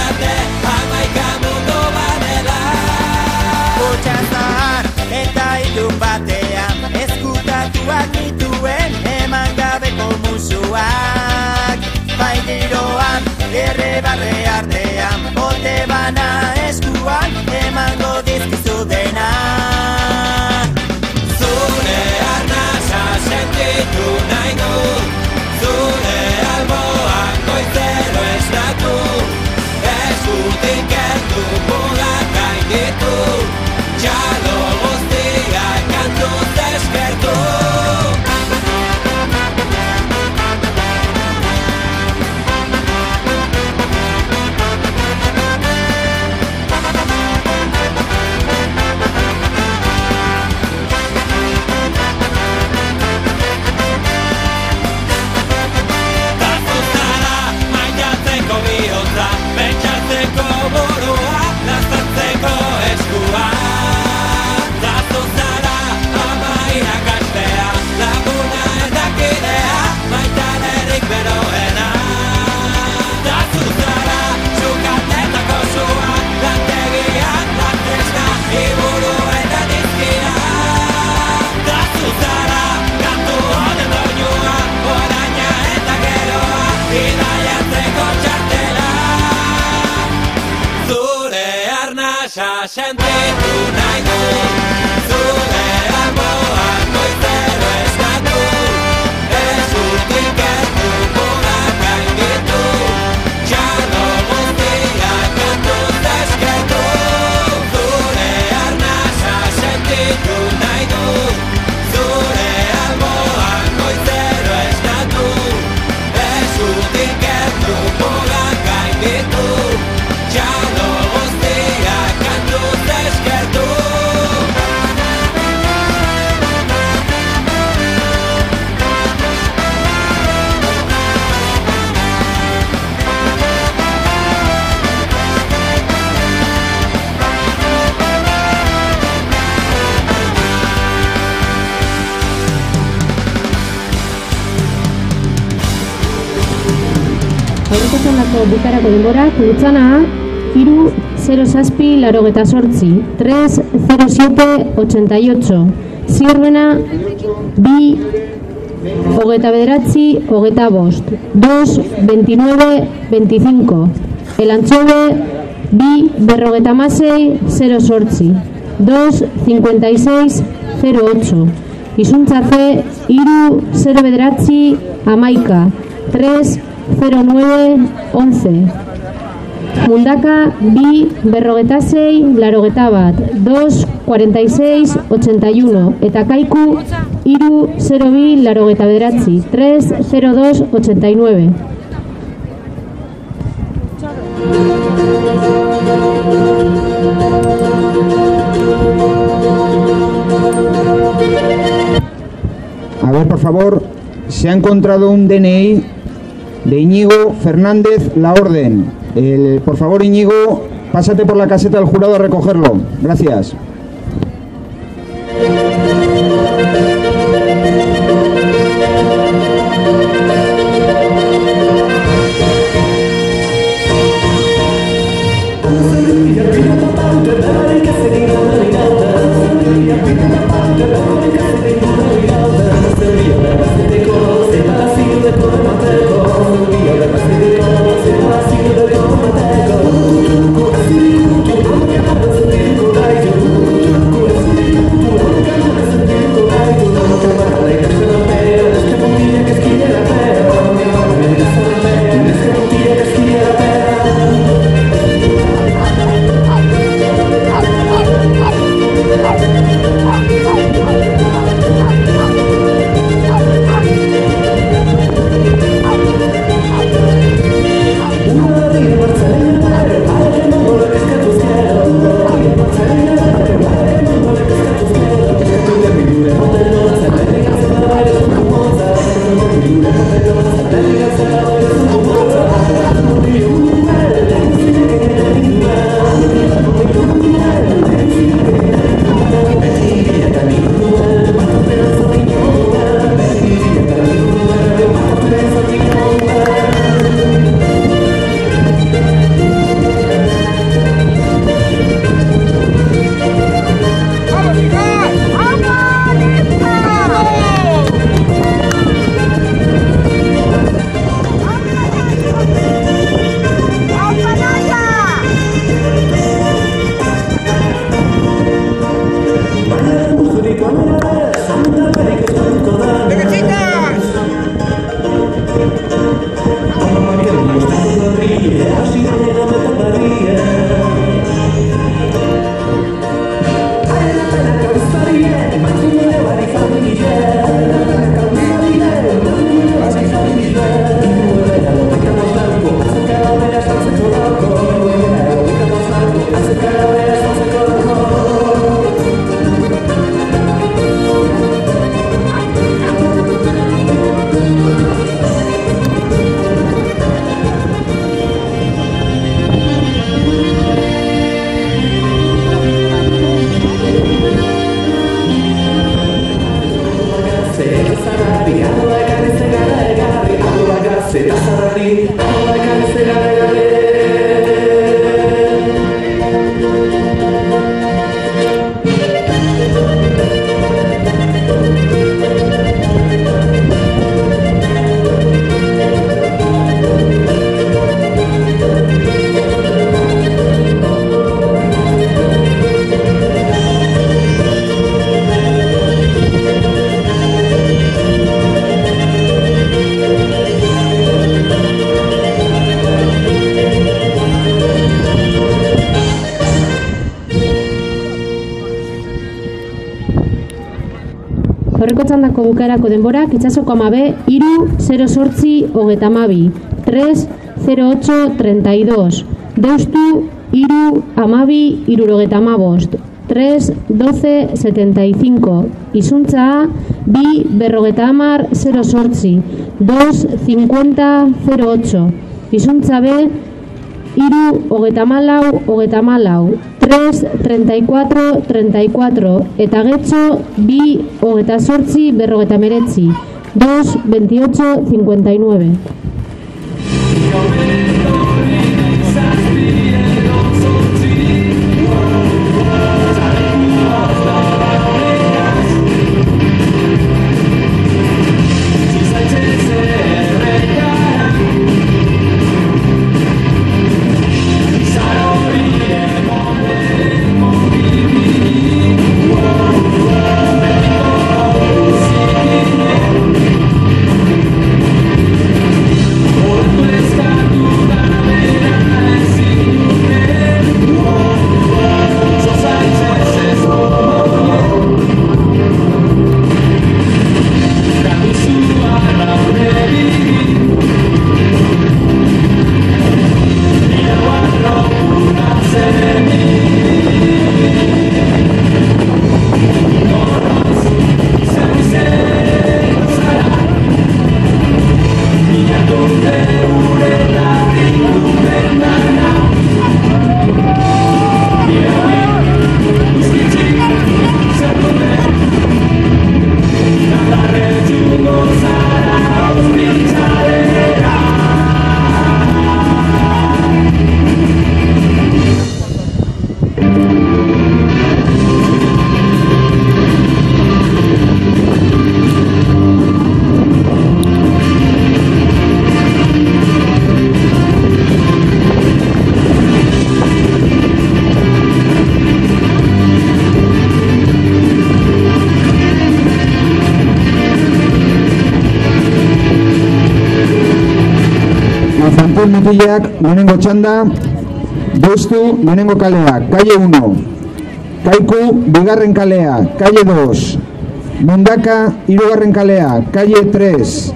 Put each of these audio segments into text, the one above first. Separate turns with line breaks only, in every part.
arte, hamaika mundu badela.
Kutxa zahar eta ilun batean, ezkutatuak dituen eman gabeko musuak. Bai giroan, errebarre artean, bote bana eskuan, emango dizkizu dena.
Zure arnasa sentitu nahi du, zure alboak goizero esnatu, eskutik erdu mugak gainditu, txalo guztiak kantuz eskertu. Pentsatzeko burua, laztatzeko eskua. Zazu zara, ama irakastea, laguna eta kidea, maitanerik beroena. Zazu zara, sukaldeetako sua, lantegian lantesna, iburu eta dizkia. Zazu zara, kantu honen doinua, oraina eta geroa, idaiatzeko txartela. Sentitu nahi du, zure alboak goizero esnatu, eskutik erdu mugak gainditu, txalo guztiak kantuz eskertu. Zure arnasa sentitu nahi du, zure alboak goizero esnatu, eskutik erdu mugak gainditu, txalo guztiak kantuz eskertu.
Aurreko zonako bukarako denborak, Lutzana 3-0-7-88, 3-07-88, Zierbena 2-29-25, 2-29-25, Elantxobe 2-56-08, 2-56-08, Izuntzafe 3-0-11, 3-09-11, Mundaka 2-46-81, 2-46-81, eta Kaiku 3-02-89. 3-02-89.
A ver, por favor, se ha encontrado un DNI de Íñigo Fernández Laorden. Por favor, Íñigo, pásate por la caseta del jurado a recogerlo. Gracias.
txandako bukaerako denborak itsasoko 12 3-0-8 32 3-0-8-32 Deustu 3-12-75 3-12-75 Izuntza 2-50-08 2-50-08 Izuntza B 3-34-34 3-34-34 eta Getxo 2-28-49 2-28-59
Mutilak, lehenengo txanda, Deustu, lehenengo kalea, calle 1, Kaiku, bigarren kalea, calle 2, Mundaka, hirugarren kalea, calle 3,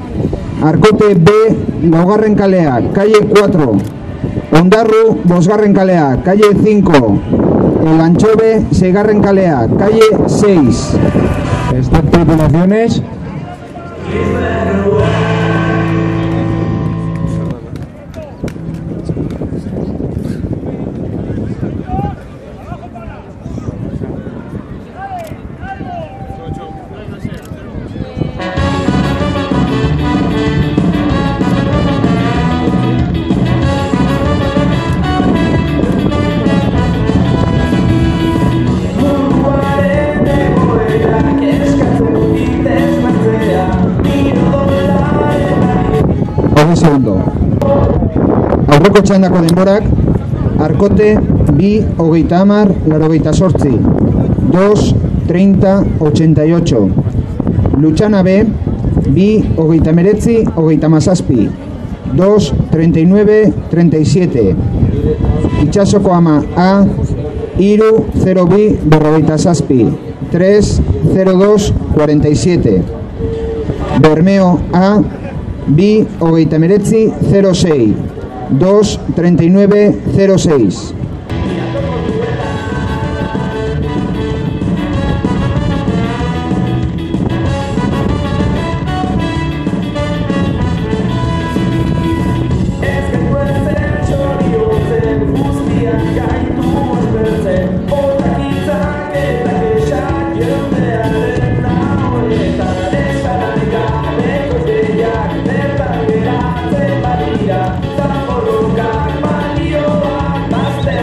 Arkote B, laugarren kalea, calle 4, Ondarru, bosgarren kalea, calle 5, El Anchove, seigarren kalea, calle 6.
Stop tripulaciones.
Segundo. Aurreko txandako denborak, Arkote 2-30-88, 2-30-88, Lutxana B 2-19-37, 2-39-37, Itsasoko Ama A 3-0-2-47, 3-0-2-47, Bermeo A 2-19-06, 2-39-06.
Master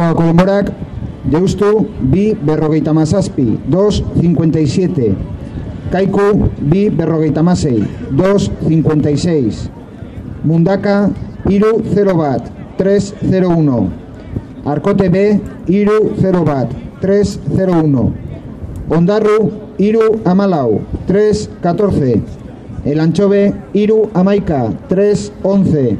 Arteagako denborak, Deustu, 2:57, 2:57. Kaiku, 2:56, 2:56. Mundaka, 3:01, 3:01. Arkote B, 3:01, 3:01. Ondarru, 3:14, 3:14. El Anchove, 3:11, 3:11.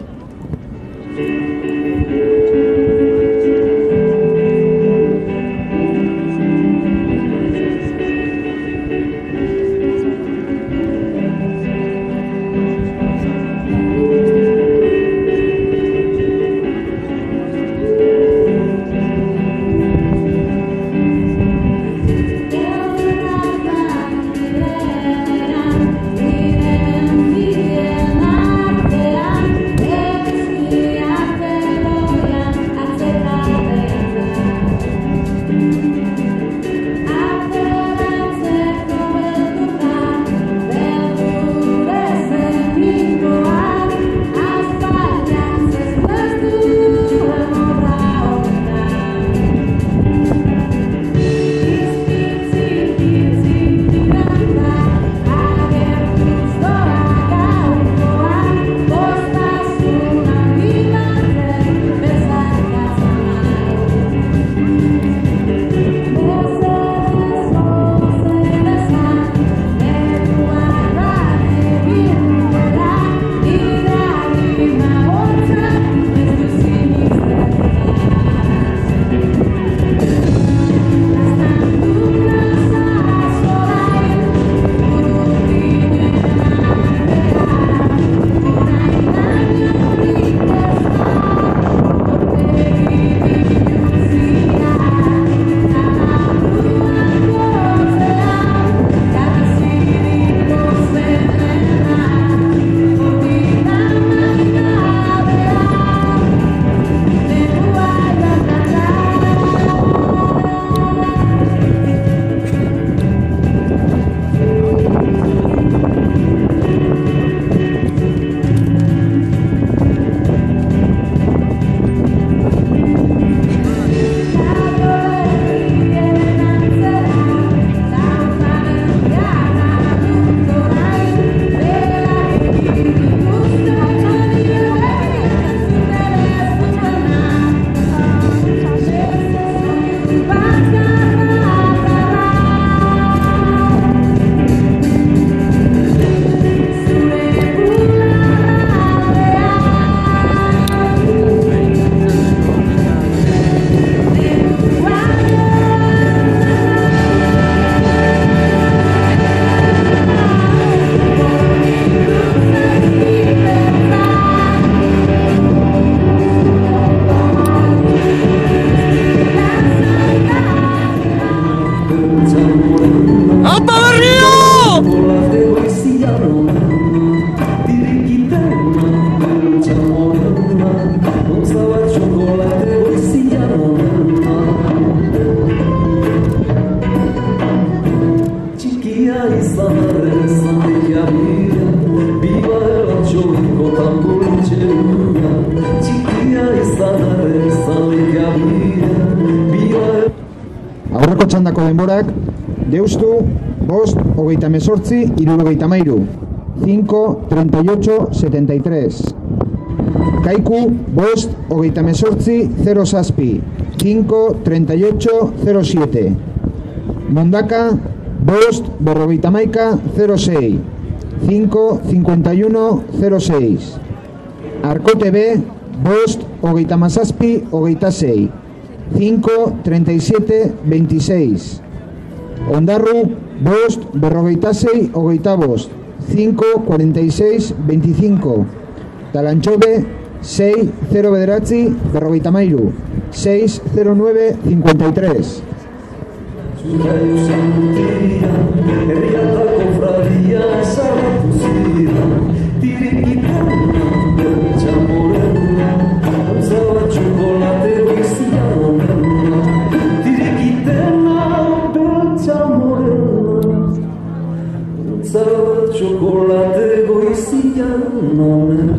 Aurreko txandako denborak, Deustu, 5:38, 73. 5:38, 73. Kaiku, 5:38, 07. 5:38, 07. Mundaka, 5:41, 06. 5:51, 06. Arkote B, 5:17, 26. 5:37, 26. Ondarru, 5:46, 25. 5:46, 25. Talanchove, 6:09, 53. 6:09, 53.
Chocolate goizia nomen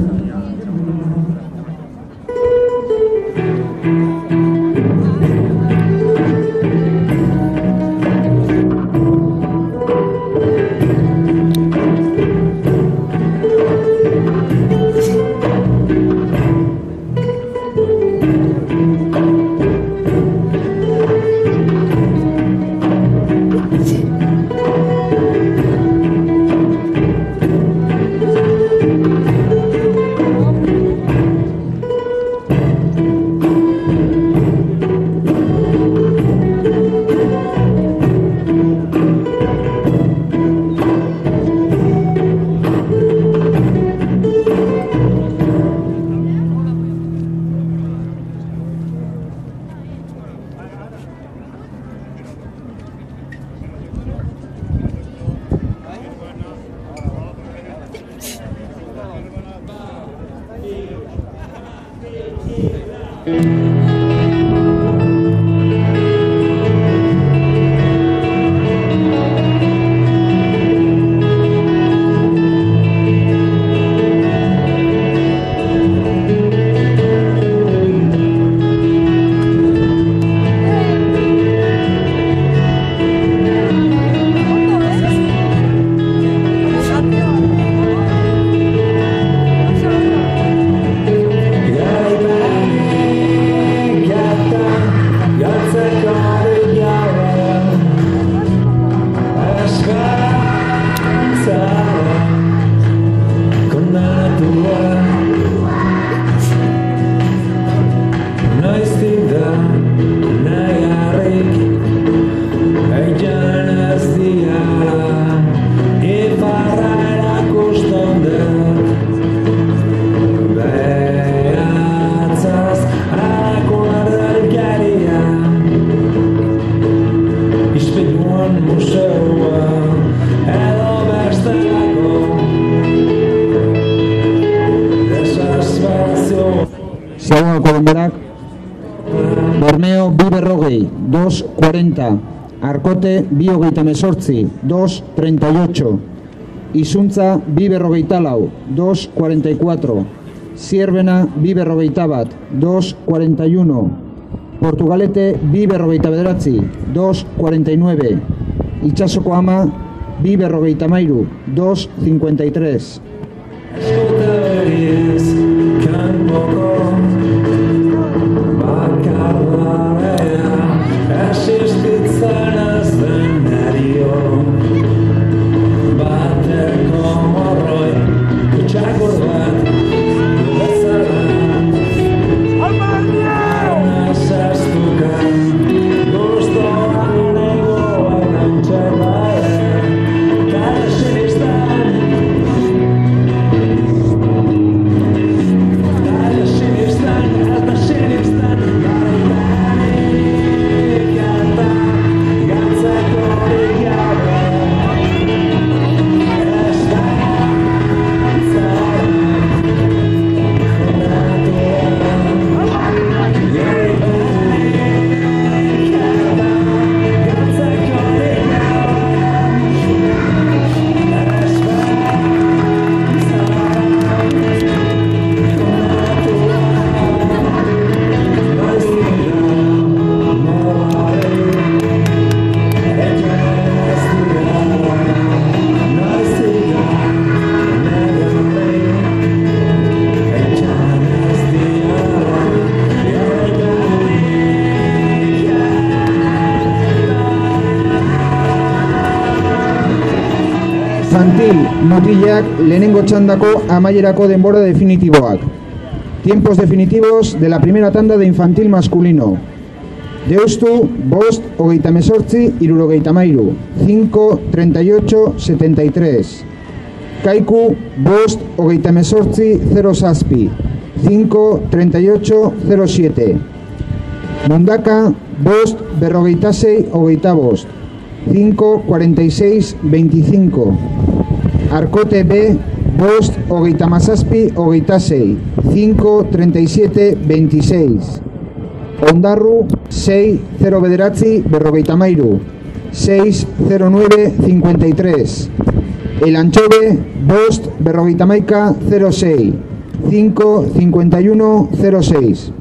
Segundako denborak. Bermeo 2:40, 2:40. Arkote 2:38, 2:38. Izuntza 2:44, 2:44. Zierbena 2:41, 2:41. Portugalete 2:49, 2:49. Itsasoko ama 2:53, 2:53. Infantil mutilak lehenengo txandako amaierako denbora definitiboak. Tiempos definitivos de la primera tanda de infantil masculino. Deustu, bost, 38, 73. 5, 38, 73. Kaiku, bost, 38, 0 zazpi. 5, 38, 07. Mundaka, bost, 46, 25. 5, 46, 25. Arkote B, bost, 37, 26. 5, 37, 26. Ondarru, 6, 0 bederatzi, 53. 6, 09, 53. El Anchove, bost, 51, 06. 5, 51, 06.